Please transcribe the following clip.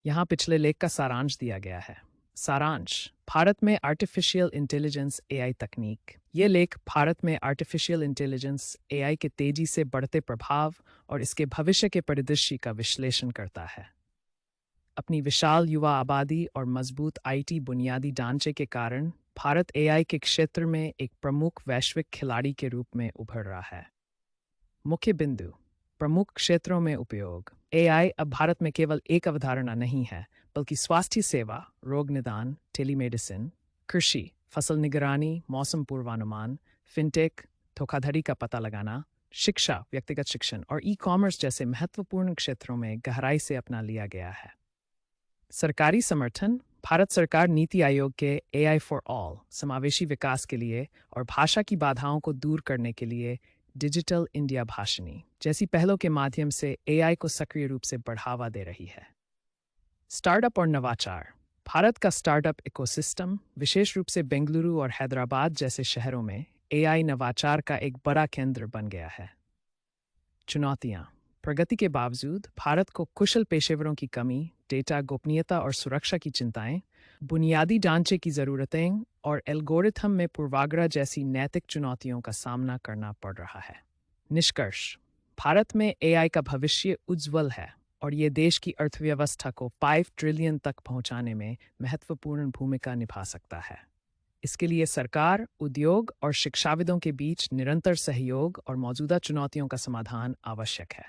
यहाँ पिछले लेख का सारांश दिया गया है। सारांश: भारत में आर्टिफिशियल इंटेलिजेंस एआई तकनीक। ये लेख भारत में आर्टिफिशियल इंटेलिजेंस एआई के तेजी से बढ़ते प्रभाव और इसके भविष्य के परिदृश्य का विश्लेषण करता है। अपनी विशाल युवा आबादी और मजबूत आईटी बुनियादी ढांचे के कारण भारत एआई के क्षेत्र में एक प्रमुख वैश्विक खिलाड़ी के रूप में उभर रहा है। मुख्य बिंदु: प्रमुख क्षेत्रों में उपयोग। एआई अब भारत में केवल एक अवधारणा नहीं है, बल्कि स्वास्थ्य सेवा, रोग निदान, टेलीमेडिसिन, कृषि, फसल निगरानी, मौसम पूर्वानुमान, फिनटेक, धोखाधड़ी का पता लगाना, शिक्षा, व्यक्तिगत शिक्षण और ई कॉमर्स जैसे महत्वपूर्ण क्षेत्रों में गहराई से अपना लिया गया है। सरकारी समर्थन: भारत सरकार नीति आयोग के एआई फॉर ऑल समावेशी विकास के लिए और भाषा की बाधाओं को दूर करने के लिए डिजिटल इंडिया भाषिनी जैसी पहलों के माध्यम से एआई को सक्रिय रूप से बढ़ावा दे रही है। स्टार्टअप और नवाचार: भारत का स्टार्टअप इकोसिस्टम, विशेष रूप से बेंगलुरु और हैदराबाद जैसे शहरों में एआई नवाचार का एक बड़ा केंद्र बन गया है। चुनौतियां: प्रगति के बावजूद भारत को कुशल पेशेवरों की कमी, डेटा गोपनीयता और सुरक्षा की चिंताएं, बुनियादी ढांचे की ज़रूरतें और एल्गोरिथम में पूर्वाग्रह जैसी नैतिक चुनौतियों का सामना करना पड़ रहा है। निष्कर्ष: भारत में एआई का भविष्य उज्ज्वल है और ये देश की अर्थव्यवस्था को 5 ट्रिलियन तक पहुंचाने में महत्वपूर्ण भूमिका निभा सकता है। इसके लिए सरकार, उद्योग और शिक्षाविदों के बीच निरंतर सहयोग और मौजूदा चुनौतियों का समाधान आवश्यक है।